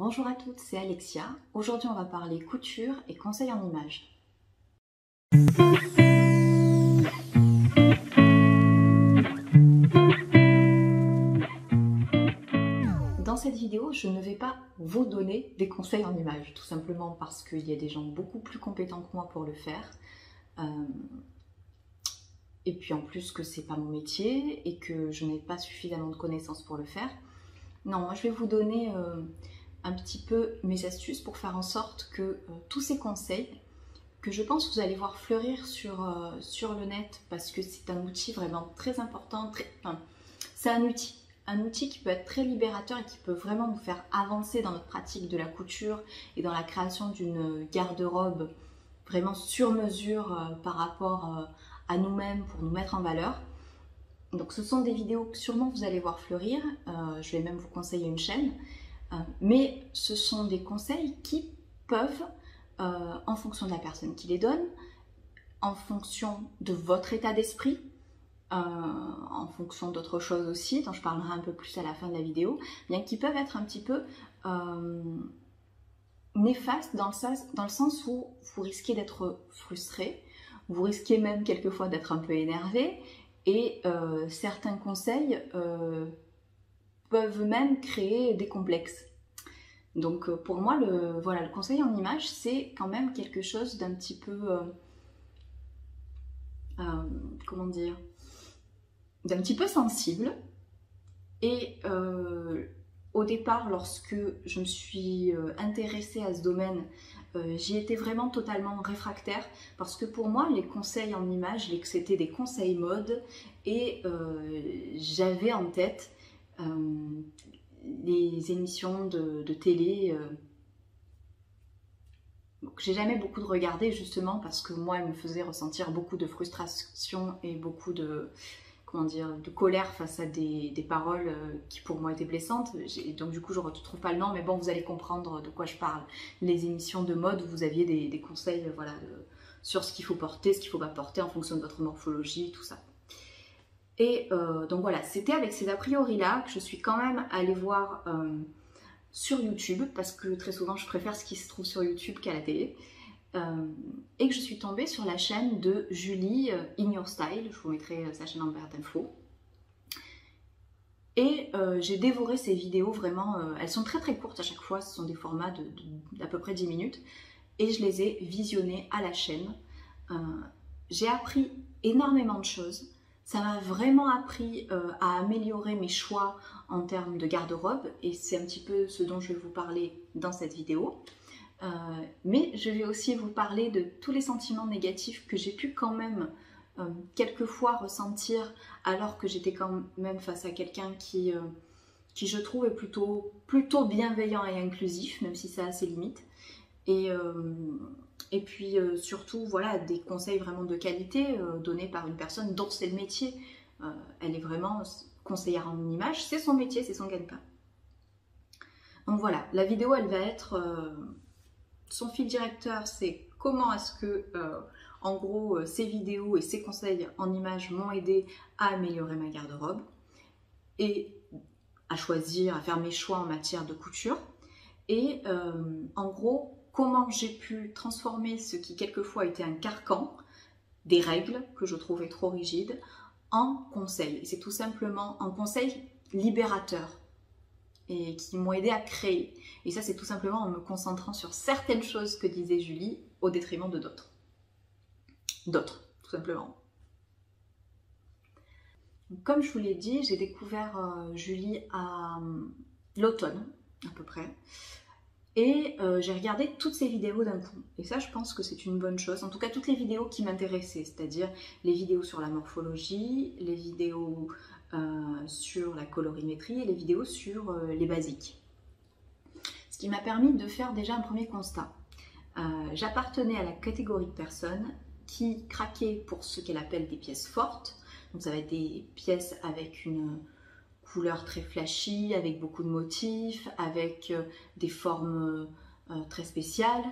Bonjour à toutes, c'est Alexia. Aujourd'hui, on va parler couture et conseils en images. Dans cette vidéo, je ne vais pas vous donner des conseils en images, tout simplement parce qu'il y a des gens beaucoup plus compétents que moi pour le faire. Et puis en plus que c'est pas mon métier et que je n'ai pas suffisamment de connaissances pour le faire. Non, moi je vais vous donner un petit peu mes astuces pour faire en sorte que tous ces conseils que je pense que vous allez voir fleurir sur le net, parce que c'est un outil vraiment très important, c'est un outil qui peut être très libérateur et qui peut vraiment nous faire avancer dans notre pratique de la couture et dans la création d'une garde-robe vraiment sur mesure par rapport à nous-mêmes pour nous mettre en valeur. Donc ce sont des vidéos que sûrement vous allez voir fleurir, je vais même vous conseiller une chaîne, mais ce sont des conseils qui peuvent, en fonction de la personne qui les donne, en fonction de votre état d'esprit, en fonction d'autres choses aussi, dont je parlerai un peu plus à la fin de la vidéo, bien qui peuvent être un petit peu néfastes dans le sens où vous risquez d'être frustré, vous risquez même quelquefois d'être un peu énervé, et certains conseils peuvent même créer des complexes. Donc pour moi, le conseil en image, c'est quand même quelque chose d'un petit peu, comment dire, d'un petit peu sensible. Et au départ, lorsque je me suis intéressée à ce domaine, j'y étais vraiment totalement réfractaire, parce que pour moi, les conseils en image, c'était des conseils mode, et j'avais en tête les émissions de télé que j'ai jamais beaucoup de regarder, justement parce que moi, elles me faisaient ressentir beaucoup de frustration et beaucoup de, comment dire, de colère face à des paroles qui pour moi étaient blessantes. Donc du coup, je ne retrouve pas le nom, mais bon, vous allez comprendre de quoi je parle. Les émissions de mode où vous aviez des conseils voilà, sur ce qu'il faut porter, ce qu'il ne faut pas porter en fonction de votre morphologie, tout ça. Et donc voilà, c'était avec ces a priori-là que je suis quand même allée voir sur YouTube, parce que très souvent je préfère ce qui se trouve sur YouTube qu'à la télé, et que je suis tombée sur la chaîne de Julie In Your Style. Je vous mettrai sa chaîne en barre d'infos. Et j'ai dévoré ces vidéos, vraiment, elles sont très très courtes à chaque fois, ce sont des formats d'à peu près 10 minutes, et je les ai visionnées à la chaîne. J'ai appris énormément de choses. Ça m'a vraiment appris à améliorer mes choix en termes de garde-robe, et c'est un petit peu ce dont je vais vous parler dans cette vidéo. Mais je vais aussi vous parler de tous les sentiments négatifs que j'ai pu quand même quelquefois ressentir, alors que j'étais quand même face à quelqu'un qui je trouve est plutôt bienveillant et inclusif, même si ça a ses limites. Et puis surtout, voilà, des conseils vraiment de qualité donnés par une personne dont c'est le métier. Elle est vraiment conseillère en image, c'est son métier, c'est son gagne-pain. Donc voilà, la vidéo, elle va être... son fil directeur, c'est comment est-ce que, en gros, ces vidéos et ces conseils en image m'ont aidé à améliorer ma garde-robe et à choisir, à faire mes choix en matière de couture. Et en gros, comment j'ai pu transformer ce qui quelquefois était un carcan, des règles que je trouvais trop rigides, en conseils. Et c'est tout simplement en conseils libérateurs et qui m'ont aidé à créer. Et ça, c'est tout simplement en me concentrant sur certaines choses que disait Julie au détriment de d'autres. D'autres, tout simplement. Comme je vous l'ai dit, j'ai découvert Julie à l'automne, à peu près. Et j'ai regardé toutes ces vidéos d'un coup. Et ça, je pense que c'est une bonne chose. En tout cas, toutes les vidéos qui m'intéressaient, c'est-à-dire les vidéos sur la morphologie, les vidéos sur la colorimétrie et les vidéos sur les basiques. Ce qui m'a permis de faire déjà un premier constat. J'appartenais à la catégorie de personnes qui craquaient pour ce qu'elle appelle des pièces fortes. Donc ça va être des pièces avec une couleur très flashy, avec beaucoup de motifs, avec des formes très spéciales,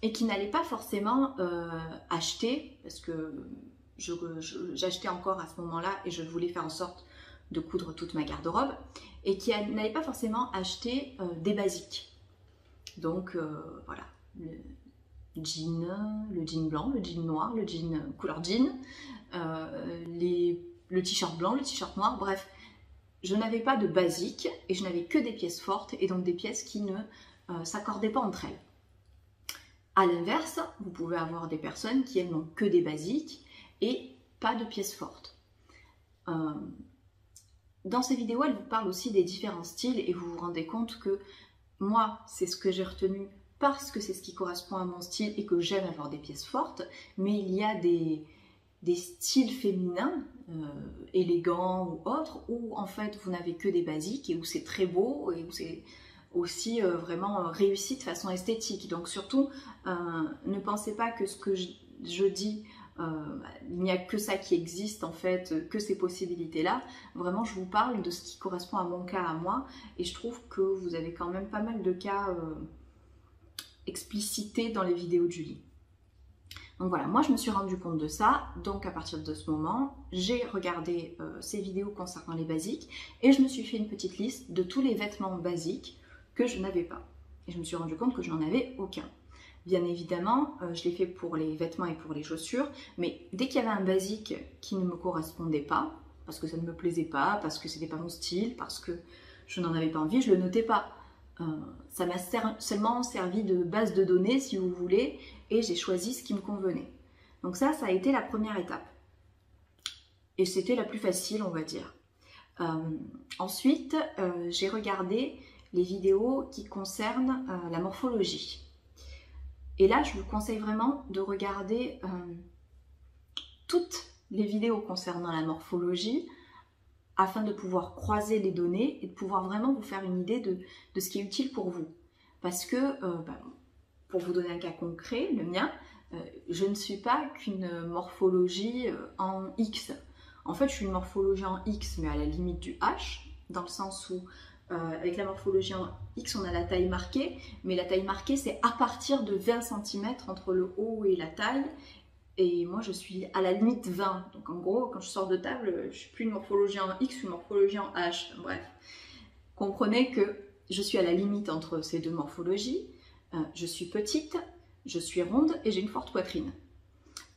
et qui n'allaient pas forcément acheter, parce que j'achetais encore à ce moment-là et je voulais faire en sorte de coudre toute ma garde-robe et qui n'avait pas forcément acheté des basiques. Donc voilà, le jean blanc, le jean noir, le jean couleur jean, le t-shirt blanc, le t-shirt noir, bref. Je n'avais pas de basique et je n'avais que des pièces fortes et donc des pièces qui ne s'accordaient pas entre elles. A l'inverse, vous pouvez avoir des personnes qui n'ont que des basiques et pas de pièces fortes. Dans ces vidéos, elle vous parle aussi des différents styles et vous vous rendez compte que moi, c'est ce que j'ai retenu parce que c'est ce qui correspond à mon style et que j'aime avoir des pièces fortes, mais il y a des styles féminins, élégants ou autres, où en fait vous n'avez que des basiques et où c'est très beau et où c'est aussi vraiment réussi de façon esthétique. Donc surtout, ne pensez pas que ce que je dis, il n'y a que ça qui existe en fait, que ces possibilités-là. Vraiment, je vous parle de ce qui correspond à mon cas, à moi, et je trouve que vous avez quand même pas mal de cas explicités dans les vidéos de Julie. Donc voilà, moi je me suis rendu compte de ça, donc à partir de ce moment, j'ai regardé ces vidéos concernant les basiques et je me suis fait une petite liste de tous les vêtements basiques que je n'avais pas. Et je me suis rendu compte que je n'en avais aucun. Bien évidemment, je l'ai fait pour les vêtements et pour les chaussures, mais dès qu'il y avait un basique qui ne me correspondait pas, parce que ça ne me plaisait pas, parce que c'était pas mon style, parce que je n'en avais pas envie, je le notais pas. Ça m'a seulement servi de base de données, si vous voulez, et j'ai choisi ce qui me convenait. Donc ça a été la première étape. Et c'était la plus facile, on va dire. Ensuite, j'ai regardé les vidéos qui concernent la morphologie. Et là, je vous conseille vraiment de regarder toutes les vidéos concernant la morphologie afin de pouvoir croiser les données et de pouvoir vraiment vous faire une idée de ce qui est utile pour vous. Parce que, pour vous donner un cas concret, le mien, je ne suis pas qu'une morphologie en X. En fait, je suis une morphologie en X, mais à la limite du H, dans le sens où avec la morphologie en X, on a la taille marquée, mais la taille marquée, c'est à partir de 20 cm entre le haut et la taille, et moi, je suis à la limite 20. Donc en gros, quand je sors de table, je ne suis plus une morphologie en X, je suis une morphologie en H. Bref, comprenez que je suis à la limite entre ces deux morphologies. Je suis petite, je suis ronde et j'ai une forte poitrine.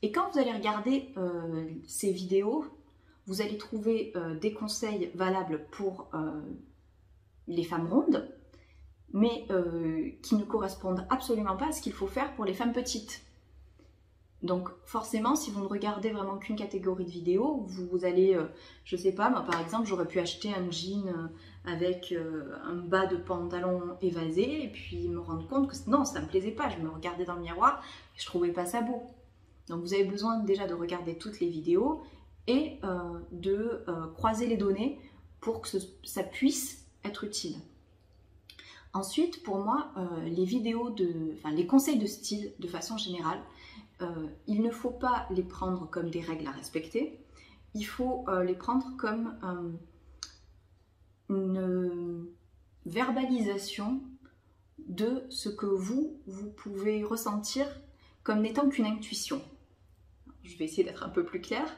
Et quand vous allez regarder ces vidéos, vous allez trouver des conseils valables pour les femmes rondes, mais qui ne correspondent absolument pas à ce qu'il faut faire pour les femmes petites. Donc forcément, si vous ne regardez vraiment qu'une catégorie de vidéos, vous allez, je sais pas, moi par exemple, j'aurais pu acheter un jean avec un bas de pantalon évasé et puis me rendre compte que non, ça me plaisait pas. Je me regardais dans le miroir et je trouvais pas ça beau. Donc vous avez besoin déjà de regarder toutes les vidéos et de croiser les données pour que ça puisse être utile. Ensuite, pour moi, les conseils de style de façon générale, il ne faut pas les prendre comme des règles à respecter, il faut les prendre comme une verbalisation de ce que vous pouvez ressentir comme n'étant qu'une intuition. Je vais essayer d'être un peu plus claire.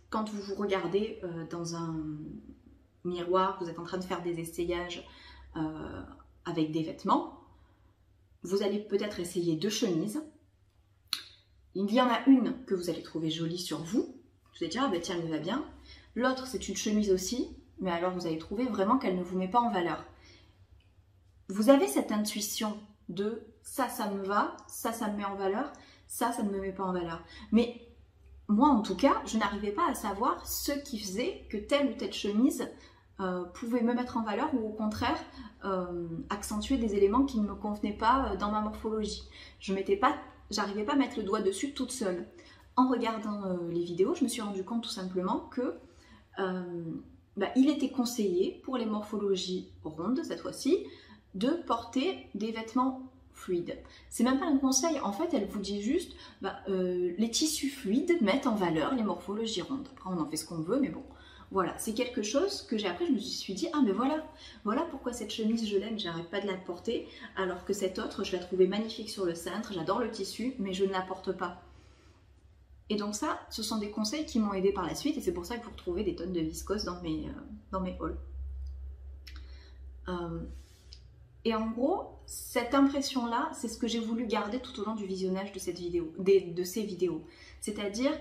Quand vous vous regardez dans un miroir, vous êtes en train de faire des essayages avec des vêtements, vous allez peut-être essayer 2 chemises. Il y en a une que vous allez trouver jolie sur vous, vous allez dire ah ben tiens elle me va bien, l'autre c'est une chemise aussi, mais alors vous allez trouver vraiment qu'elle ne vous met pas en valeur. Vous avez cette intuition de ça me va, ça me met en valeur, ça ne me met pas en valeur. Mais moi en tout cas, je n'arrivais pas à savoir ce qui faisait que telle ou telle chemise pouvait me mettre en valeur ou au contraire accentuer des éléments qui ne me convenaient pas dans ma morphologie. J'arrivais pas à mettre le doigt dessus toute seule. En regardant les vidéos, je me suis rendu compte tout simplement que il était conseillé pour les morphologies rondes, cette fois-ci, de porter des vêtements fluides. C'est même pas un conseil, en fait, elle vous dit juste les tissus fluides mettent en valeur les morphologies rondes. Après, on en fait ce qu'on veut, mais bon. Voilà, c'est quelque chose que j'ai appris, je me suis dit, ah mais voilà pourquoi cette chemise je l'aime, j'arrête pas de la porter, alors que cette autre, je la trouvais magnifique sur le cintre, j'adore le tissu, mais je ne la porte pas. Et donc ça, ce sont des conseils qui m'ont aidé par la suite et c'est pour ça que vous retrouvez des tonnes de viscose dans mes hauls. Et en gros, cette impression-là, c'est ce que j'ai voulu garder tout au long du visionnage de cette vidéo, de ces vidéos. C'est-à-dire,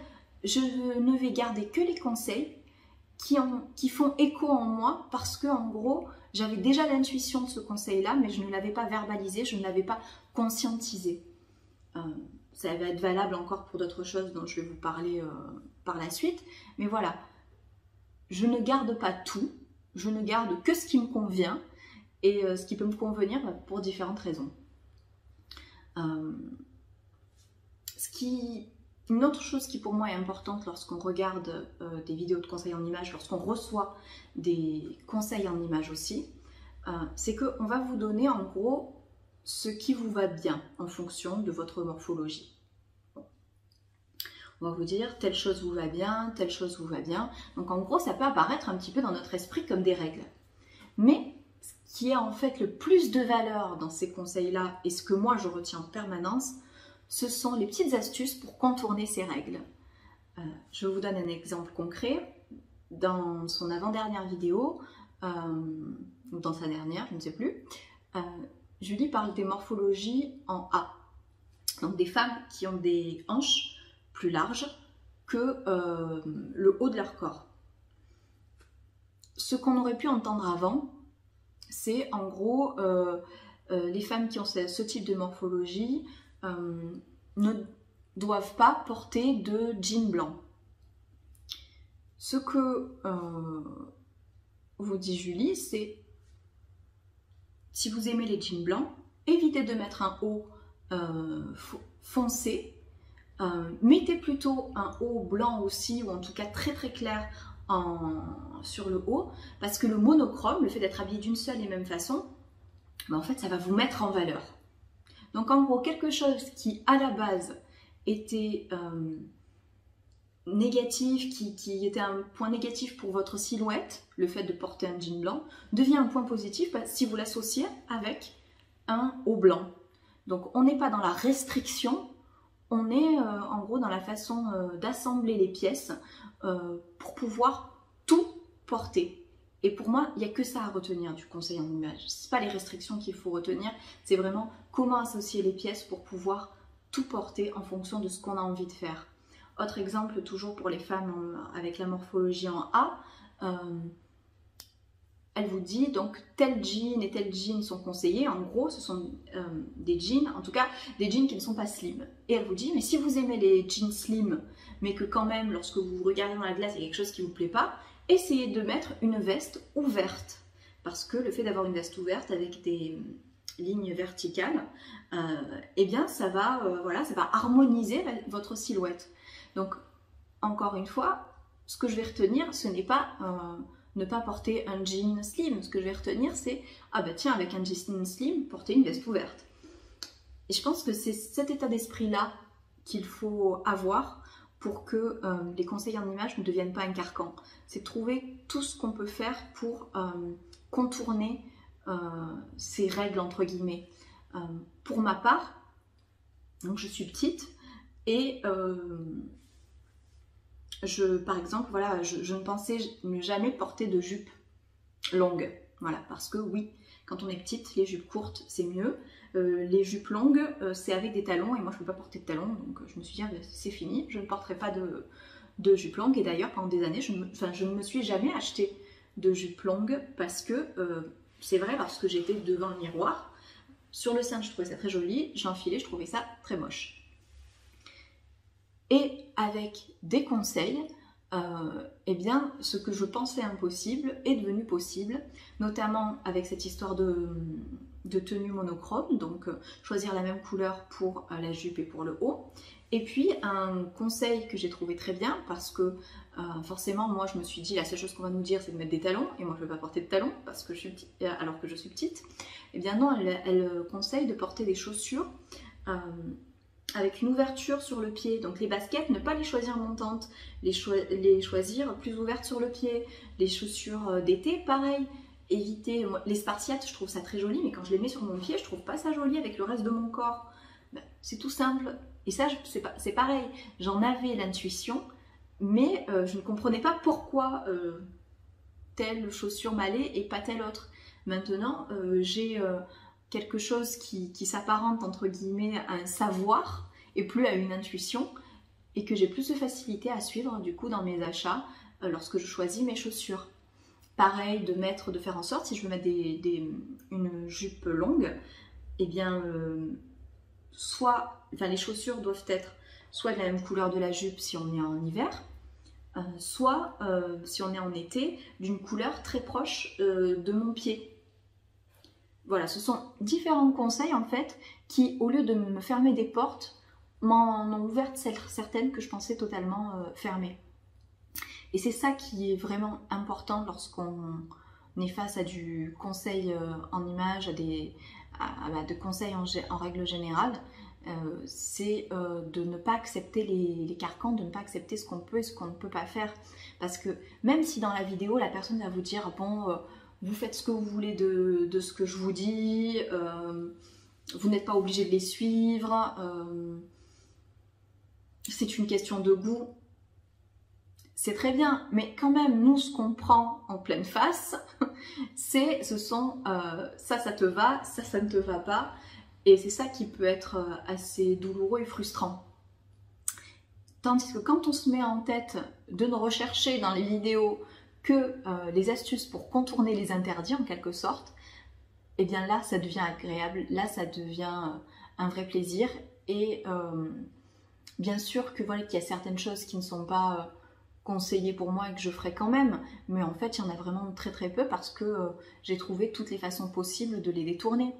je ne vais garder que les conseils qui font écho en moi parce que, en gros, j'avais déjà l'intuition de ce conseil-là, mais je ne l'avais pas verbalisé, je ne l'avais pas conscientisé. Ça va être valable encore pour d'autres choses dont je vais vous parler par la suite. Mais voilà, je ne garde pas tout, je ne garde que ce qui me convient et ce qui peut me convenir pour différentes raisons. Une autre chose qui pour moi est importante lorsqu'on regarde des vidéos de conseils en images, lorsqu'on reçoit des conseils en images aussi, c'est qu'on va vous donner en gros ce qui vous va bien en fonction de votre morphologie. Bon. On va vous dire telle chose vous va bien, telle chose vous va bien. Donc en gros, ça peut apparaître un petit peu dans notre esprit comme des règles. Mais ce qui a en fait le plus de valeur dans ces conseils-là et ce que moi je retiens en permanence, ce sont les petites astuces pour contourner ces règles. Je vous donne un exemple concret. Dans son avant-dernière vidéo, ou dans sa dernière, je ne sais plus, Julie parle des morphologies en A. Donc des femmes qui ont des hanches plus larges que le haut de leur corps. Ce qu'on aurait pu entendre avant, c'est en gros les femmes qui ont ce type de morphologie ne doivent pas porter de jean blanc. Ce que vous dit Julie, c'est si vous aimez les jeans blancs, évitez de mettre un haut foncé, mettez plutôt un haut blanc aussi, ou en tout cas très très clair sur le haut, parce que le monochrome, le fait d'être habillé d'une seule et même façon, ben en fait ça va vous mettre en valeur. Donc en gros, quelque chose qui à la base était négatif, qui était un point négatif pour votre silhouette, le fait de porter un jean blanc, devient un point positif si vous l'associez avec un haut blanc. Donc on n'est pas dans la restriction, on est en gros dans la façon d'assembler les pièces pour pouvoir tout porter. Et pour moi, il n'y a que ça à retenir du conseil en image. Ce n'est pas les restrictions qu'il faut retenir, c'est vraiment comment associer les pièces pour pouvoir tout porter en fonction de ce qu'on a envie de faire. Autre exemple, toujours pour les femmes avec la morphologie en A, elle vous dit donc tel jean et tel jean sont conseillés. En gros, ce sont des jeans, en tout cas des jeans qui ne sont pas slim. Et elle vous dit, mais si vous aimez les jeans slim, mais que quand même, lorsque vous vous regardez dans la glace, il y a quelque chose qui ne vous plaît pas, essayez de mettre une veste ouverte. Parce que le fait d'avoir une veste ouverte avec des lignes verticales, eh bien ça va, voilà, ça va harmoniser votre silhouette. Donc, encore une fois, ce que je vais retenir, ce n'est pas ne pas porter un jean slim. Ce que je vais retenir, c'est ah bah tiens, avec un jean slim, porter une veste ouverte. Et je pense que c'est cet état d'esprit-là qu'il faut avoir pour que les conseils en images ne deviennent pas un carcan. C'est trouver tout ce qu'on peut faire pour contourner ces règles entre guillemets. Pour ma part, donc je suis petite et par exemple, voilà, je ne pensais ne jamais porter de jupe longue. Voilà, parce que oui, quand on est petite, les jupes courtes, c'est mieux. Les jupes longues, c'est avec des talons, et moi je ne peux pas porter de talons, donc je me suis dit, ah, c'est fini, je ne porterai pas de jupe longue. Et d'ailleurs, pendant des années, je ne me suis jamais acheté de jupe longue, parce que, c'est vrai, lorsque j'étais devant le miroir, sur le sein, je trouvais ça très joli, j'enfilais, je trouvais ça très moche. Et avec des conseils, eh bien, ce que je pensais impossible est devenu possible, notamment avec cette histoire de tenue monochrome, donc choisir la même couleur pour la jupe et pour le haut. Et puis un conseil que j'ai trouvé très bien, parce que forcément, moi je me suis dit, la seule chose qu'on va nous dire, c'est de mettre des talons, et moi je ne veux pas porter de talons, parce que je suis petite, alors que je suis petite. Eh bien non, elle conseille de porter des chaussures avec une ouverture sur le pied. Donc les baskets, ne pas les choisir montantes, les choisir plus ouvertes sur le pied. Les chaussures d'été, pareil. Éviter les spartiates, je trouve ça très joli, mais quand je les mets sur mon pied, je trouve pas ça joli avec le reste de mon corps. Ben, c'est tout simple. Et ça, c'est pareil, j'en avais l'intuition, mais je ne comprenais pas pourquoi telle chaussure m'allait et pas telle autre. Maintenant, j'ai quelque chose qui s'apparente entre guillemets à un savoir et plus à une intuition, et que j'ai plus de facilité à suivre du coup dans mes achats lorsque je choisis mes chaussures. Pareil, de faire en sorte, si je veux mettre une jupe longue, eh bien, les chaussures doivent être soit de la même couleur de la jupe si on est en hiver, soit, si on est en été, d'une couleur très proche de mon pied. Voilà, ce sont différents conseils en fait qui, au lieu de me fermer des portes, m'en ont ouvert certaines que je pensais totalement fermées. Et c'est ça qui est vraiment important lorsqu'on est face à du conseil en images, de conseils en règle générale, c'est de ne pas accepter les carcans, de ne pas accepter ce qu'on peut et ce qu'on ne peut pas faire. Parce que même si dans la vidéo, la personne va vous dire « bon, vous faites ce que vous voulez de ce que je vous dis, vous n'êtes pas obligé de les suivre, c'est une question de goût », c'est très bien, mais quand même, nous, ce qu'on prend en pleine face, ça te va, ça ne te va pas. Et c'est ça qui peut être assez douloureux et frustrant. Tandis que quand on se met en tête de ne rechercher dans les vidéos que les astuces pour contourner les interdits en quelque sorte, eh bien là, ça devient agréable, là, ça devient un vrai plaisir. Et bien sûr que voilà, qu'il y a certaines choses qui ne sont pas conseillées pour moi et que je ferai quand même, mais en fait, il y en a vraiment très très peu parce que j'ai trouvé toutes les façons possibles de les détourner.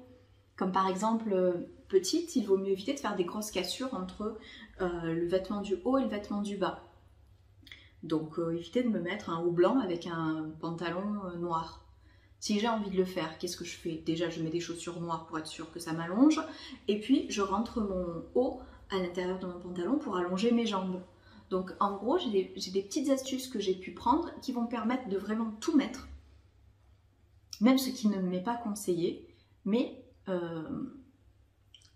Comme par exemple, petite, il vaut mieux éviter de faire des grosses cassures entre le vêtement du haut et le vêtement du bas. Donc éviter de me mettre un haut blanc avec un pantalon noir. Si j'ai envie de le faire, qu'est-ce que je fais? Déjà, je mets des chaussures noires pour être sûre que ça m'allonge. Et puis, je rentre mon haut à l'intérieur de mon pantalon pour allonger mes jambes. Donc en gros, j'ai des petites astuces que j'ai pu prendre qui vont permettre de vraiment tout mettre. Même ce qui ne m'est pas conseillé, mais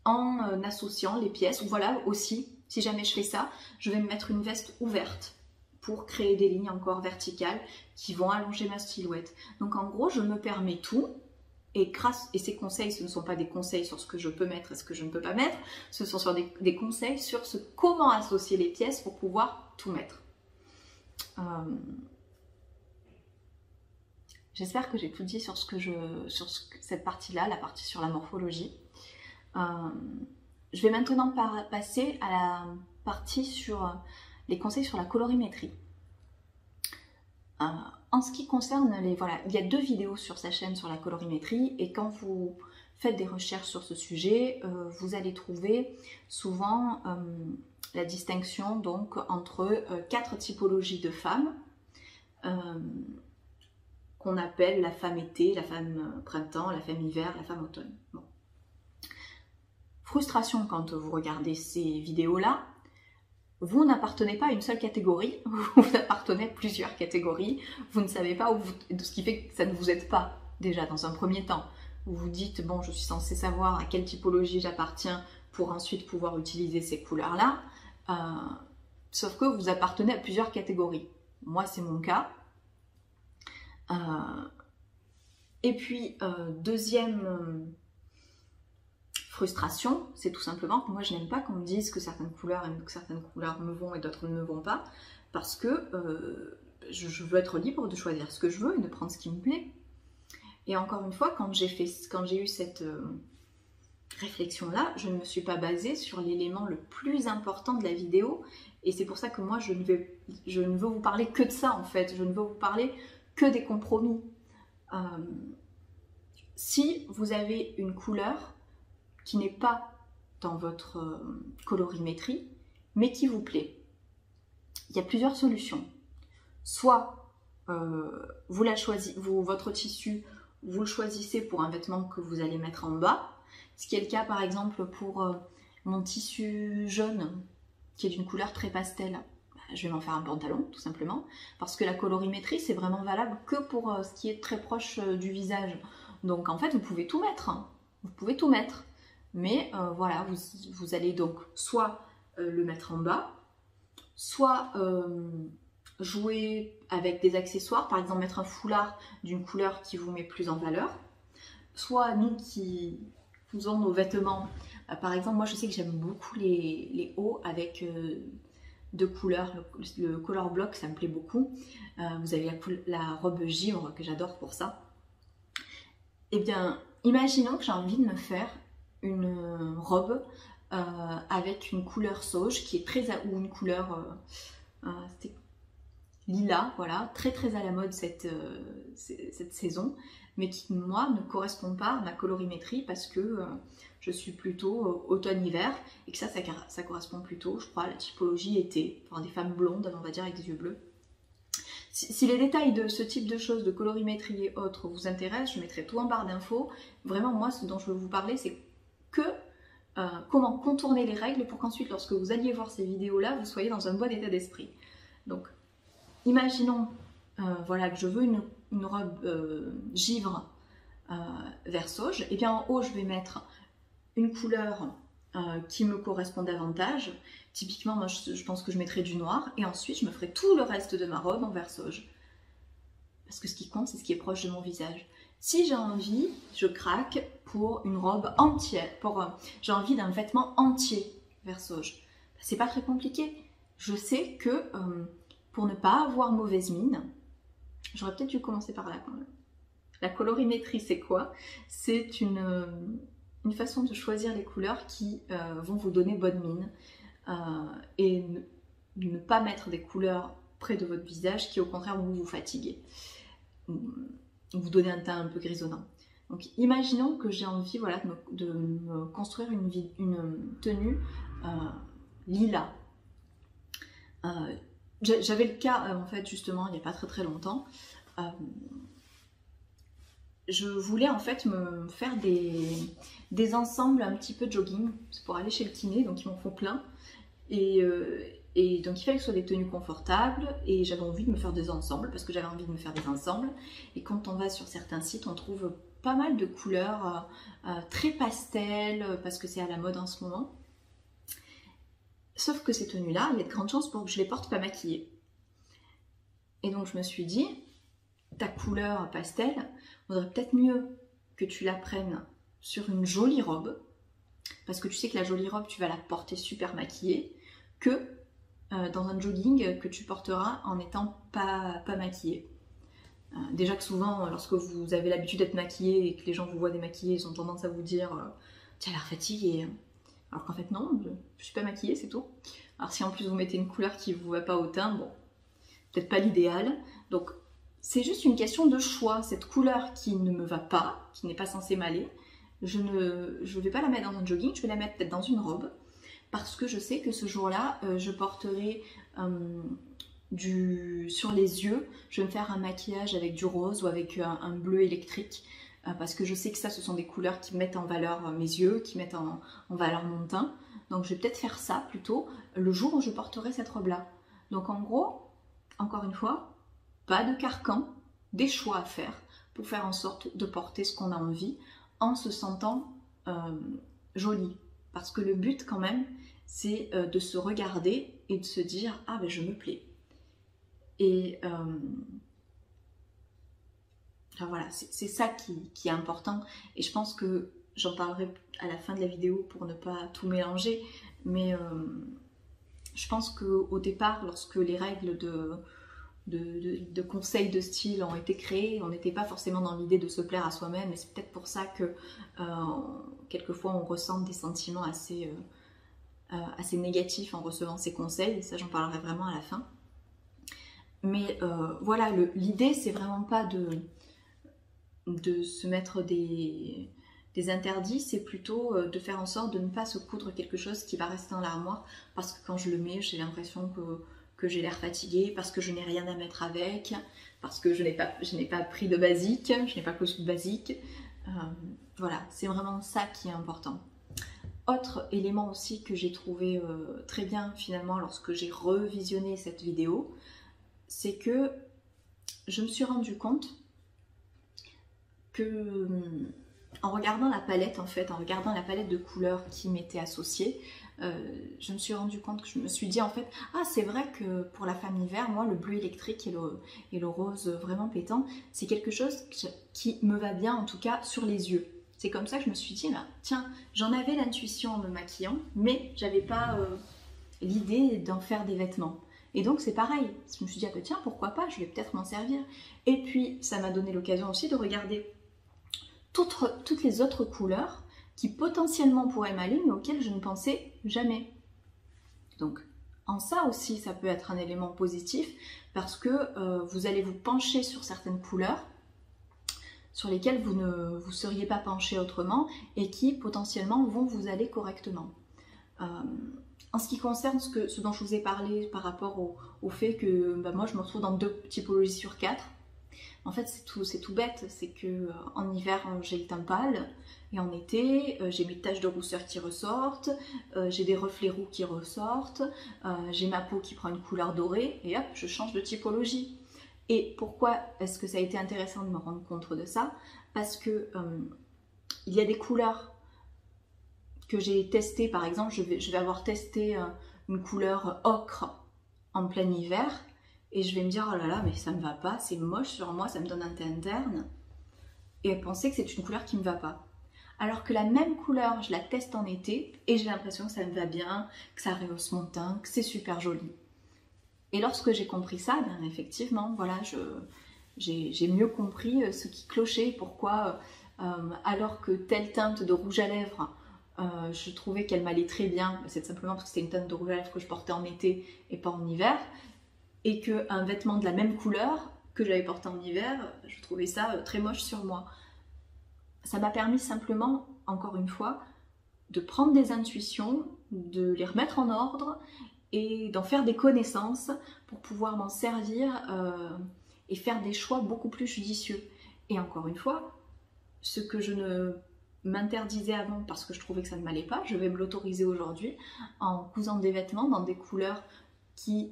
en associant les pièces. Voilà aussi, si jamais je fais ça, je vais me mettre une veste ouverte pour créer des lignes encore verticales qui vont allonger ma silhouette. Donc en gros, je me permets tout. Et ces conseils, ce ne sont pas des conseils sur ce que je peux mettre et ce que je ne peux pas mettre, ce sont sur des conseils sur comment associer les pièces pour pouvoir tout mettre. J'espère que j'ai tout dit sur cette partie-là, la partie sur la morphologie. Je vais maintenant passer à la partie sur les conseils sur la colorimétrie. En ce qui concerne voilà, il y a 2 vidéos sur sa chaîne sur la colorimétrie et quand vous faites des recherches sur ce sujet, vous allez trouver souvent la distinction donc entre 4 typologies de femmes qu'on appelle la femme été, la femme printemps, la femme hiver, la femme automne. Bon. Frustration quand vous regardez ces vidéos-là. Vous n'appartenez pas à une seule catégorie, vous appartenez à plusieurs catégories, vous ne savez pas ce qui fait que ça ne vous aide pas déjà dans un premier temps. Vous vous dites, bon, je suis censée savoir à quelle typologie j'appartiens pour ensuite pouvoir utiliser ces couleurs-là, sauf que vous appartenez à plusieurs catégories. Moi, c'est mon cas. Et puis, deuxième frustration, c'est tout simplement que moi je n'aime pas qu'on me dise que certaines couleurs me vont et d'autres ne me vont pas, parce que je veux être libre de choisir ce que je veux et de prendre ce qui me plaît. Et encore une fois, quand j'ai eu cette réflexion-là, je ne me suis pas basée sur l'élément le plus important de la vidéo, et c'est pour ça que moi je ne veux vous parler que de ça en fait, je ne veux vous parler que des compromis. Si vous avez une couleur qui n'est pas dans votre colorimétrie, mais qui vous plaît. Il y a plusieurs solutions. Soit votre tissu, vous le choisissez pour un vêtement que vous allez mettre en bas, ce qui est le cas par exemple pour mon tissu jaune, qui est d'une couleur très pastel. Je vais m'en faire un pantalon, tout simplement, parce que la colorimétrie, c'est vraiment valable que pour ce qui est très proche du visage. Donc en fait, vous pouvez tout mettre, hein. Vous pouvez tout mettre. Mais voilà, vous allez donc soit le mettre en bas, soit jouer avec des accessoires, par exemple mettre un foulard d'une couleur qui vous met plus en valeur, soit nous qui faisons nos vêtements, par exemple moi je sais que j'aime beaucoup les hauts avec deux couleurs, le color block ça me plaît beaucoup, vous avez la robe givre que j'adore pour ça. Et bien imaginons que j'ai envie de me faire une robe avec une couleur sauge qui est très ou une couleur lilas, voilà, très à la mode cette saison, mais qui moi ne correspond pas à ma colorimétrie parce que je suis plutôt automne-hiver et que ça correspond plutôt, je crois, à la typologie été, enfin des femmes blondes, on va dire, avec des yeux bleus. Si les détails de ce type de choses, de colorimétrie et autres, vous intéressent, je mettrai tout en barre d'infos. Vraiment, moi, ce dont je veux vous parler, c'est que comment contourner les règles pour qu'ensuite, lorsque vous alliez voir ces vidéos-là, vous soyez dans un bon état d'esprit. Donc, imaginons voilà, que je veux une robe givre vert sauge. Et bien en haut, je vais mettre une couleur qui me correspond davantage. Typiquement, moi, je pense que je mettrai du noir. Et ensuite, je me ferai tout le reste de ma robe en vert sauge. Parce que ce qui compte, c'est ce qui est proche de mon visage. Si j'ai envie, je craque pour une robe entière. J'ai envie d'un vêtement entier vert sauge. C'est pas très compliqué. Je sais que pour ne pas avoir mauvaise mine, j'aurais peut-être dû commencer par là quand même. La colorimétrie, c'est quoi? C'est une façon de choisir les couleurs qui vont vous donner bonne mine et ne pas mettre des couleurs près de votre visage qui au contraire vont vous fatiguer, vous donner un teint un peu grisonnant. Donc imaginons que j'ai envie voilà, de me construire une tenue lilas. J'avais le cas en fait justement il n'y a pas très longtemps. Je voulais en fait me faire des ensembles un petit peu jogging pour aller chez le kiné, donc ils m'en font plein. Et donc il fallait que ce soit des tenues confortables et j'avais envie de me faire des ensembles parce que j'avais envie de me faire des ensembles. Et quand on va sur certains sites, on trouve pas mal de couleurs très pastel parce que c'est à la mode en ce moment. Sauf que ces tenues-là, il y a de grandes chances pour que je les porte pas maquillées. Et donc je me suis dit, ta couleur pastel, il vaudrait peut-être mieux que tu la prennes sur une jolie robe, parce que tu sais que la jolie robe, tu vas la porter super maquillée, que dans un jogging que tu porteras en n'étant pas maquillée. Déjà que souvent, lorsque vous avez l'habitude d'être maquillée et que les gens vous voient démaquillée, ils ont tendance à vous dire « tu as l'air fatiguée ». Alors qu'en fait non, je suis pas maquillée, c'est tout. Alors si en plus vous mettez une couleur qui vous va pas au teint, bon, peut-être pas l'idéal. Donc c'est juste une question de choix. Cette couleur qui ne me va pas, qui n'est pas censée m'aller, je vais pas la mettre dans un jogging, je vais la mettre peut-être dans une robe. Parce que je sais que ce jour-là, je porterai sur les yeux, je vais me faire un maquillage avec du rose ou avec un bleu électrique. Parce que je sais que ça, ce sont des couleurs qui mettent en valeur mes yeux, qui mettent en valeur mon teint. Donc je vais peut-être faire ça plutôt le jour où je porterai cette robe-là. Donc en gros, encore une fois, pas de carcan, des choix à faire pour faire en sorte de porter ce qu'on a envie en se sentant jolie. Parce que le but quand même, c'est de se regarder et de se dire « Ah ben je me plais ». Et enfin, voilà, c'est ça qui est important. Et je pense que j'en parlerai à la fin de la vidéo pour ne pas tout mélanger. Mais je pense qu'au départ, lorsque les règles de conseils de style ont été créées, on n'était pas forcément dans l'idée de se plaire à soi-même. Et c'est peut-être pour ça que quelquefois on ressent des sentiments assez négatifs en recevant ces conseils. Et ça, j'en parlerai vraiment à la fin. Mais voilà, l'idée, c'est vraiment pas de se mettre des interdits, c'est plutôt de faire en sorte de ne pas se coudre quelque chose qui va rester dans l'armoire parce que quand je le mets, j'ai l'impression que j'ai l'air fatiguée, parce que je n'ai rien à mettre avec, parce que je n'ai pas pris de basique, je n'ai pas cousu de basique. Voilà, c'est vraiment ça qui est important. Autre élément aussi que j'ai trouvé très bien finalement lorsque j'ai revisionné cette vidéo, c'est que je me suis rendu compte que en regardant la palette en fait, en regardant la palette de couleurs qui m'était associée, je me suis rendu compte que je me suis dit en fait, ah c'est vrai que pour la femme hiver, moi le bleu électrique et le rose vraiment pétant, c'est quelque chose qui me va bien en tout cas sur les yeux. C'est comme ça que je me suis dit, bah, tiens, j'en avais l'intuition en me maquillant, mais j'avais pas l'idée d'en faire des vêtements. Et donc c'est pareil, je me suis dit, ah, bah, tiens, pourquoi pas, je vais peut-être m'en servir. Et puis ça m'a donné l'occasion aussi de regarder toutes les autres couleurs qui potentiellement pourraient m'aller, mais auxquelles je ne pensais jamais. Donc en ça aussi, ça peut être un élément positif, parce que vous allez vous pencher sur certaines couleurs sur lesquelles vous ne vous seriez pas penché autrement et qui potentiellement vont vous aller correctement. En ce qui concerne ce dont je vous ai parlé par rapport au fait que bah, moi je me retrouve dans 2 typologies sur 4, en fait c'est tout bête, c'est que en hiver j'ai le teint pâle et en été j'ai mes taches de rousseur qui ressortent, j'ai des reflets roux qui ressortent, j'ai ma peau qui prend une couleur dorée et hop je change de typologie. Et pourquoi est-ce que ça a été intéressant de me rendre compte de ça? Parce que il y a des couleurs que j'ai testées, par exemple, je vais avoir testé une couleur ocre en plein hiver, et je vais me dire, oh là là, mais ça me va pas, c'est moche sur moi, ça me donne un teint interne, et penser que c'est une couleur qui me va pas. Alors que la même couleur, je la teste en été, et j'ai l'impression que ça me va bien, que ça rehausse mon teint, que c'est super joli. Et lorsque j'ai compris ça, ben effectivement, voilà, j'ai mieux compris ce qui clochait, pourquoi, alors que telle teinte de rouge à lèvres, je trouvais qu'elle m'allait très bien, c'est simplement parce que c'était une teinte de rouge à lèvres que je portais en été et pas en hiver, et qu'un vêtement de la même couleur que j'avais porté en hiver, je trouvais ça très moche sur moi. Ça m'a permis simplement, encore une fois, de prendre des intuitions, de les remettre en ordre, et d'en faire des connaissances pour pouvoir m'en servir et faire des choix beaucoup plus judicieux. Et encore une fois, ce que je ne m'interdisais avant parce que je trouvais que ça ne m'allait pas, je vais me l'autoriser aujourd'hui en cousant des vêtements dans des couleurs qui,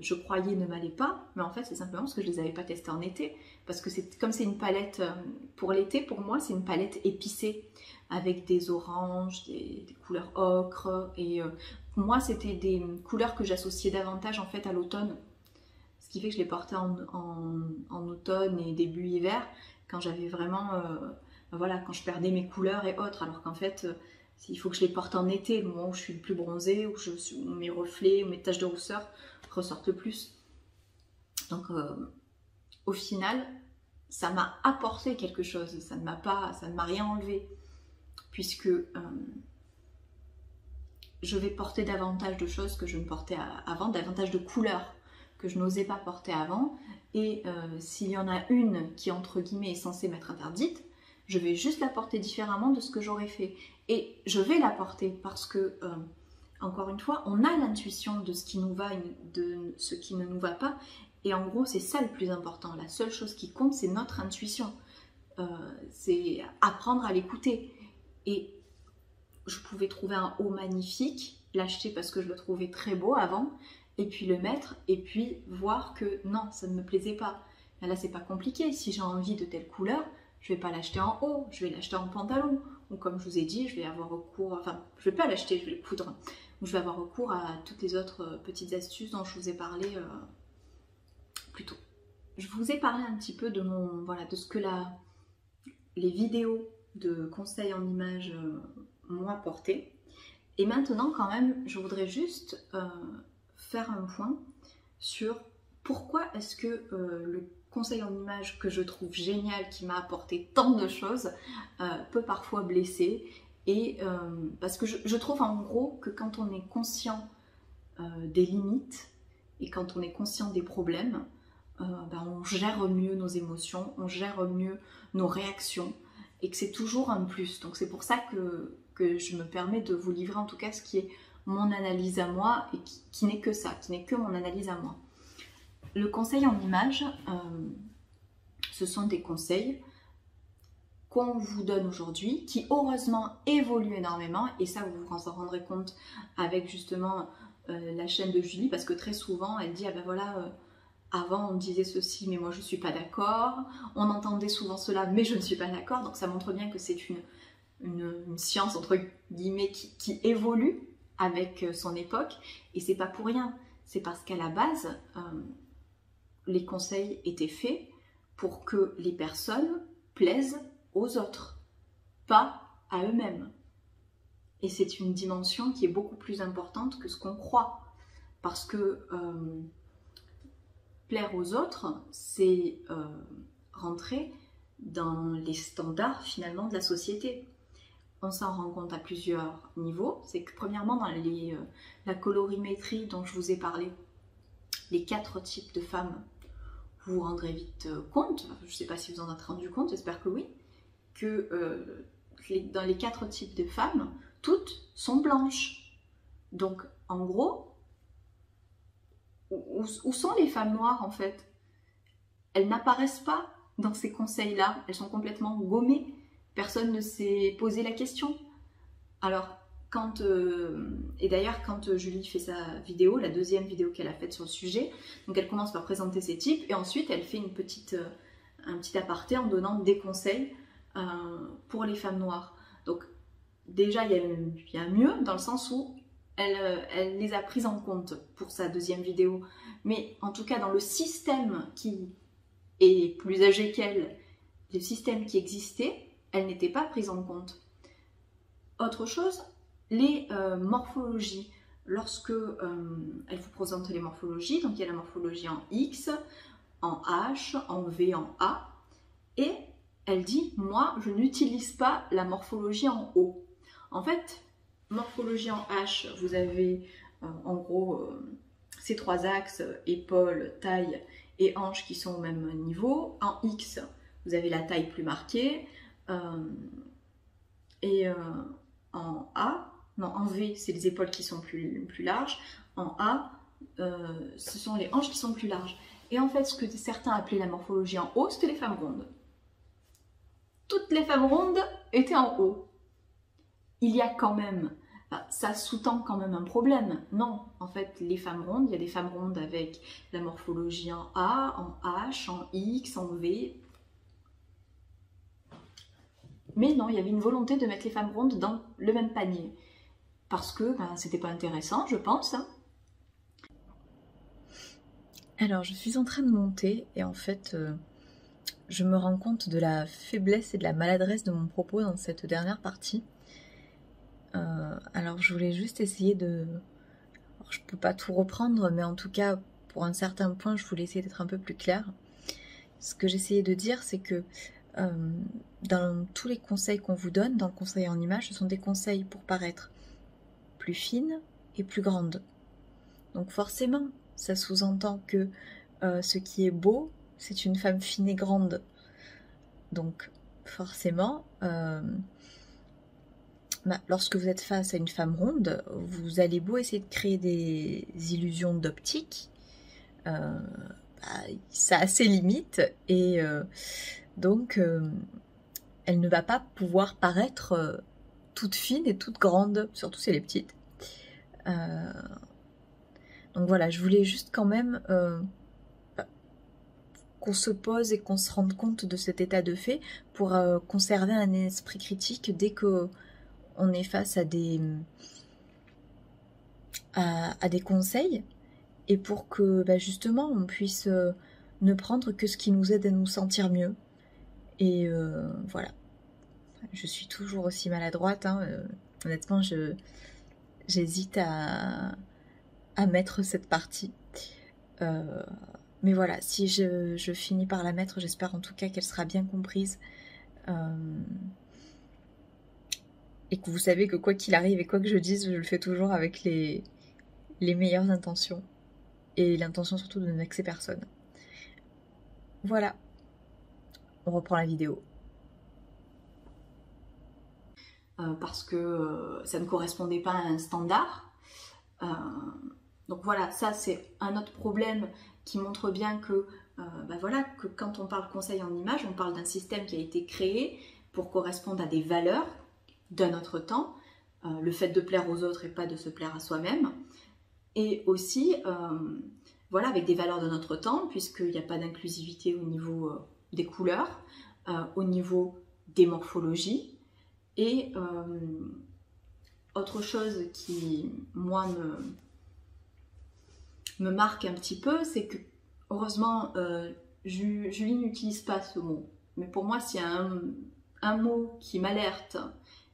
je croyais, ne m'allaient pas, mais en fait c'est simplement parce que je ne les avais pas testées en été, parce que comme c'est une palette pour l'été, pour moi c'est une palette épicée, avec des oranges, des couleurs ocre, et moi c'était des couleurs que j'associais davantage en fait à l'automne, ce qui fait que je les portais en automne et début hiver, quand j'avais vraiment, voilà, quand je perdais mes couleurs et autres, alors qu'en fait il faut que je les porte en été, le moment où je suis le plus bronzée, où mes reflets, où mes taches de rousseur ressortent le plus. Donc au final, ça m'a apporté quelque chose, ça ne m'a rien enlevé, puisque je vais porter davantage de choses que je ne portais avant, davantage de couleurs que je n'osais pas porter avant, et s'il y en a une qui entre guillemets est censée m'être interdite, je vais juste la porter différemment de ce que j'aurais fait. Et je vais la porter parce que, encore une fois, on a l'intuition de ce qui nous va et de ce qui ne nous va pas. Et en gros, c'est ça le plus important. La seule chose qui compte, c'est notre intuition. C'est apprendre à l'écouter. Et je pouvais trouver un haut magnifique, l'acheter parce que je le trouvais très beau avant, et puis le mettre, et puis voir que non, ça ne me plaisait pas. Et là, c'est pas compliqué. Si j'ai envie de telle couleur, je vais pas l'acheter en haut, je vais l'acheter en pantalon. Ou comme je vous ai dit, je vais avoir recours, enfin, je vais pas l'acheter, je vais le coudre. Ou je vais avoir recours à toutes les autres petites astuces dont je vous ai parlé plus tôt. Je vous ai parlé un petit peu de de ce que les vidéos de conseils en images m'ont apporté. Et maintenant, quand même, je voudrais juste faire un point sur pourquoi est-ce que le conseil en images que je trouve génial, qui m'a apporté tant de choses, peut parfois blesser. Et parce que je trouve en gros que quand on est conscient des limites et quand on est conscient des problèmes, on gère mieux nos émotions, on gère mieux nos réactions, et que c'est toujours un plus. Donc c'est pour ça que je me permets de vous livrer en tout cas ce qui est mon analyse à moi, et qui n'est que ça, qui n'est que mon analyse à moi. Le conseil en images, ce sont des conseils qu'on vous donne aujourd'hui, qui heureusement évoluent énormément, et ça vous vous en rendrez compte avec justement la chaîne de Julie, parce que très souvent elle dit, ah ben voilà, avant on me disait ceci, mais moi je ne suis pas d'accord, on entendait souvent cela, mais je ne suis pas d'accord, donc ça montre bien que c'est une science entre guillemets qui évolue, avec son époque, et c'est pas pour rien, c'est parce qu'à la base, les conseils étaient faits pour que les personnes plaisent aux autres, pas à eux-mêmes. Et c'est une dimension qui est beaucoup plus importante que ce qu'on croit, parce que plaire aux autres, c'est rentrer dans les standards finalement de la société. On s'en rend compte à plusieurs niveaux. C'est que premièrement, dans la colorimétrie dont je vous ai parlé, les 4 types de femmes, vous vous rendrez vite compte, je ne sais pas si vous en êtes rendu compte, j'espère que oui, que dans les 4 types de femmes, toutes sont blanches. Donc en gros, où sont les femmes noires en fait? Elles n'apparaissent pas dans ces conseils-là, elles sont complètement gommées. Personne ne s'est posé la question. Alors, et d'ailleurs, quand Julie fait sa vidéo, la deuxième vidéo qu'elle a faite sur le sujet, donc elle commence par présenter ses types et ensuite elle fait un petit aparté en donnant des conseils pour les femmes noires. Donc déjà, il y a mieux dans le sens où elle les a prises en compte pour sa deuxième vidéo. Mais en tout cas, dans le système qui est plus âgé qu'elle, le système qui existait, elle n'était pas prise en compte. Autre chose, les morphologies. Lorsque elle vous présente les morphologies, donc il y a la morphologie en X, en H, en V, en A, et elle dit, moi, je n'utilise pas la morphologie en O. En fait, morphologie en H, vous avez en gros ces 3 axes, épaules, taille et hanches qui sont au même niveau. En X, vous avez la taille plus marquée. En V, c'est les épaules qui sont plus larges. En A, ce sont les hanches qui sont plus larges. Et en fait, ce que certains appelaient la morphologie en haut, c'était les femmes rondes. Toutes les femmes rondes étaient en haut. Il y a quand même, ça sous-tend quand même un problème. Non, en fait, les femmes rondes, il y a des femmes rondes avec la morphologie en A, en H, en X, en V. Mais non, il y avait une volonté de mettre les femmes rondes dans le même panier. Parce que c'était pas intéressant, je pense. Alors, je suis en train de monter et en fait, je me rends compte de la faiblesse et de la maladresse de mon propos dans cette dernière partie. Alors, je voulais juste essayer de... Alors, je peux pas tout reprendre, mais en tout cas, pour un certain point, je voulais essayer d'être un peu plus claire. Ce que j'essayais de dire, c'est que dans tous les conseils qu'on vous donne, dans le conseil en image, ce sont des conseils pour paraître plus fine et plus grande. Donc forcément, ça sous-entend que ce qui est beau, c'est une femme fine et grande. Donc forcément, lorsque vous êtes face à une femme ronde, vous allez beau essayer de créer des illusions d'optique, ça a ses limites et donc elle ne va pas pouvoir paraître toute fine et toute grande, surtout si elle est petite. Donc voilà, je voulais juste quand même qu'on se pose et qu'on se rende compte de cet état de fait pour conserver un esprit critique dès qu'on est face à des conseils et pour que justement on puisse ne prendre que ce qui nous aide à nous sentir mieux. Et voilà. Je suis toujours aussi maladroite, hein. Honnêtement, j'hésite à mettre cette partie. Mais voilà, si je finis par la mettre, j'espère en tout cas qu'elle sera bien comprise. Et que vous savez que quoi qu'il arrive et quoi que je dise, je le fais toujours avec les meilleures intentions. Et l'intention surtout de ne vexer personne. Voilà. On reprend la vidéo. Parce que ça ne correspondait pas à un standard. Donc voilà, ça c'est un autre problème qui montre bien que, que quand on parle conseil en image, on parle d'un système qui a été créé pour correspondre à des valeurs d'un autre temps, le fait de plaire aux autres et pas de se plaire à soi-même, et aussi avec des valeurs de notre temps, puisqu'il n'y a pas d'inclusivité au niveau des couleurs, au niveau des morphologies, et autre chose qui, moi, me marque un petit peu, c'est que, heureusement, Julie n'utilise pas ce mot. Mais pour moi, s'il y a un mot qui m'alerte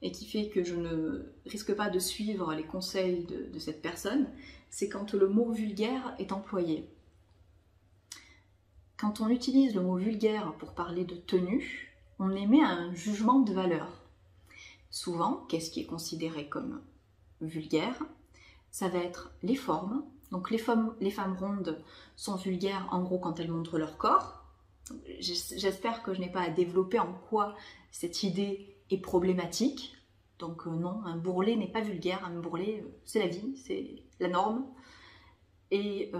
et qui fait que je ne risque pas de suivre les conseils de cette personne, c'est quand le mot vulgaire est employé. Quand on utilise le mot vulgaire pour parler de tenue, on émet un jugement de valeur. Souvent, qu'est-ce qui est considéré comme vulgaire? Ça va être les formes. Donc les femmes rondes sont vulgaires en gros quand elles montrent leur corps. J'espère que je n'ai pas à développer en quoi cette idée est problématique. Donc non, un bourrelet n'est pas vulgaire, un bourrelet c'est la vie, c'est la norme. Et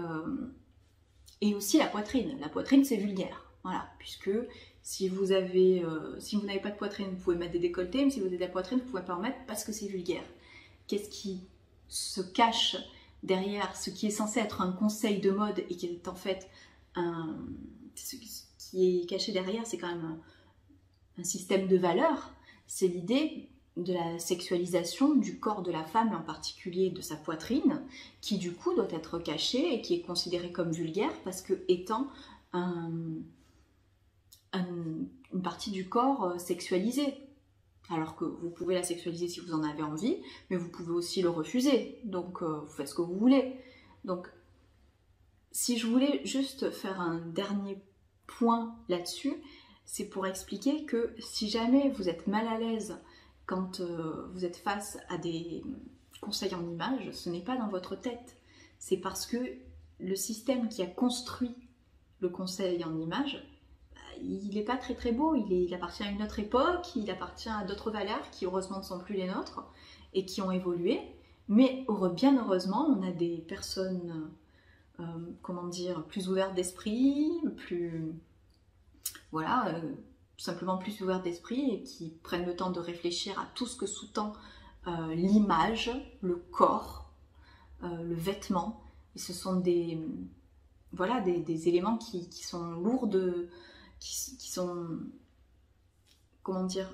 aussi la poitrine. La poitrine c'est vulgaire, voilà, puisque si vous n'avez pas de poitrine, vous pouvez mettre des décolletés, mais si vous avez de la poitrine, vous ne pouvez pas en mettre parce que c'est vulgaire. Qu'est-ce qui se cache derrière ce qui est censé être un conseil de mode et qui est en fait ce qui est caché derrière, c'est quand même un système de valeurs. C'est l'idée de la sexualisation du corps de la femme, en particulier de sa poitrine, qui du coup doit être cachée et qui est considérée comme vulgaire parce que étant une partie du corps sexualisée. Alors que vous pouvez la sexualiser si vous en avez envie, mais vous pouvez aussi le refuser. Donc vous faites ce que vous voulez. Donc si je voulais juste faire un dernier point là-dessus, c'est pour expliquer que si jamais vous êtes mal à l'aise quand vous êtes face à des conseils en images, ce n'est pas dans votre tête. C'est parce que le système qui a construit le conseil en images, il n'est pas très très beau, il appartient à une autre époque, il appartient à d'autres valeurs qui heureusement ne sont plus les nôtres et qui ont évolué. Mais bien heureusement, on a des personnes, comment dire, plus ouvertes d'esprit, voilà, tout simplement plus ouvertes d'esprit et qui prennent le temps de réfléchir à tout ce que sous-tend l'image, le corps, le vêtement. Et ce sont des éléments qui sont lourds qui sont, comment dire,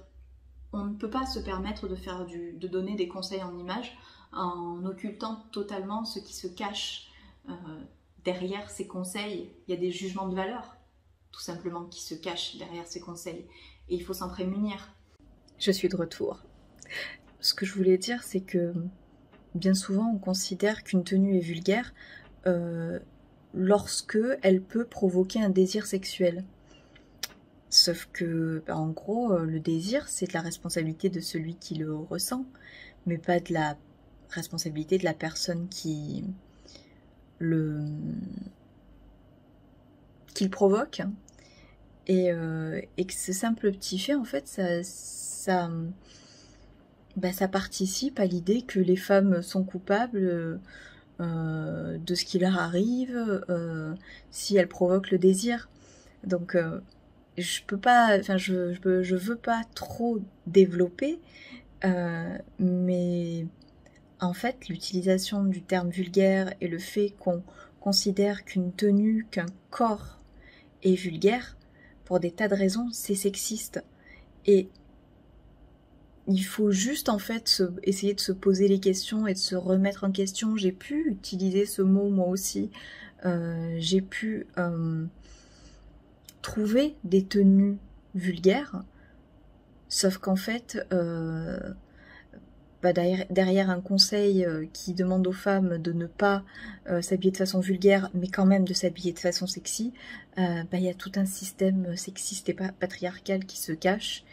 on ne peut pas se permettre de donner des conseils en images en occultant totalement ce qui se cache derrière ces conseils. Il y a des jugements de valeur, tout simplement, qui se cachent derrière ces conseils. Et il faut s'en prémunir. Je suis de retour. Ce que je voulais dire, c'est que bien souvent, on considère qu'une tenue est vulgaire lorsque elle peut provoquer un désir sexuel. Sauf que, en gros, le désir, c'est de la responsabilité de celui qui le ressent, mais pas de la responsabilité de la personne qui le provoque. Et que ce simple petit fait, en fait, ça participe à l'idée que les femmes sont coupables de ce qui leur arrive si elles provoquent le désir. Donc je veux pas trop développer, mais en fait l'utilisation du terme vulgaire et le fait qu'on considère qu'une tenue, qu'un corps est vulgaire, pour des tas de raisons, c'est sexiste. Et il faut juste en fait essayer de se poser les questions et de se remettre en question. J'ai pu utiliser ce mot moi aussi, j'ai pu trouver des tenues vulgaires, sauf qu'en fait, derrière un conseil qui demande aux femmes de ne pas s'habiller de façon vulgaire, mais quand même de s'habiller de façon sexy, il y a tout un système sexiste et patriarcal qui se cache,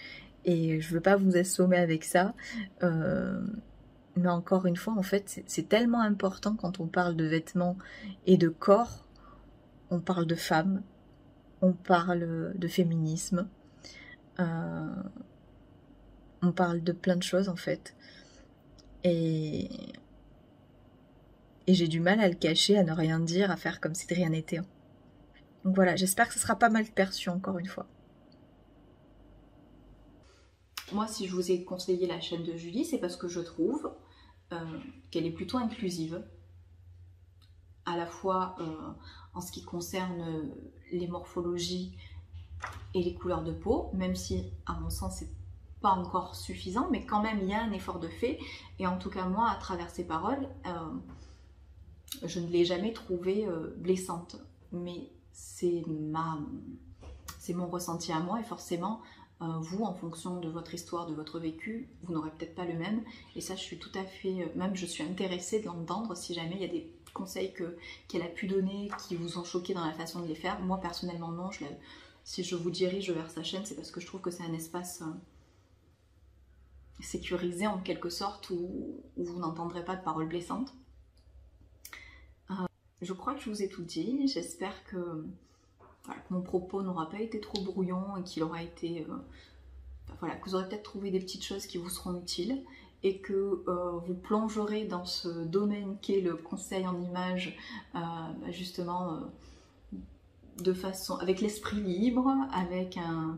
et je veux pas vous assommer avec ça, mais encore une fois, en fait, c'est tellement important quand on parle de vêtements et de corps, on parle de femmes, on parle de féminisme, on parle de plein de choses en fait. Et j'ai du mal à le cacher, à ne rien dire, à faire comme si de rien n'était. Donc voilà, j'espère que ce sera pas mal perçu encore une fois. Moi, si je vous ai conseillé la chaîne de Julie, c'est parce que je trouve qu'elle est plutôt inclusive, à la fois en ce qui concerne les morphologies et les couleurs de peau, même si, à mon sens, c'est pas encore suffisant, mais quand même il y a un effort de fait. Et en tout cas moi, à travers ces paroles, je ne l'ai jamais trouvée blessante. Mais c'est mon ressenti à moi, et forcément, vous, en fonction de votre histoire, de votre vécu, vous n'aurez peut-être pas le même. Et ça, je suis tout à fait, même je suis intéressée de l'entendre si jamais il y a des conseils qu'elle a pu donner qui vous ont choqué dans la façon de les faire. Moi, personnellement, non. Si je vous dirige vers sa chaîne, c'est parce que je trouve que c'est un espace sécurisé en quelque sorte où vous n'entendrez pas de paroles blessantes. Je crois que je vous ai tout dit. J'espère que, voilà, que mon propos n'aura pas été trop brouillon et qu'il aura été... voilà, que vous aurez peut-être trouvé des petites choses qui vous seront utiles et que vous plongerez dans ce domaine qu'est le conseil en images, justement de façon, avec l'esprit libre, avec un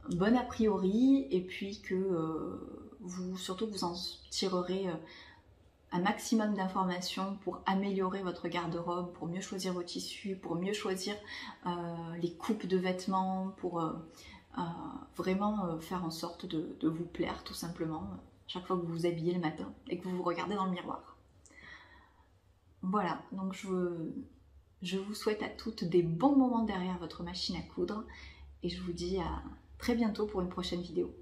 bon a priori, et puis que surtout vous en tirerez un maximum d'informations pour améliorer votre garde-robe, pour mieux choisir vos tissus, pour mieux choisir les coupes de vêtements, pour vraiment faire en sorte de vous plaire tout simplement chaque fois que vous vous habillez le matin et que vous vous regardez dans le miroir. Voilà, donc je vous souhaite à toutes des bons moments derrière votre machine à coudre et je vous dis à très bientôt pour une prochaine vidéo.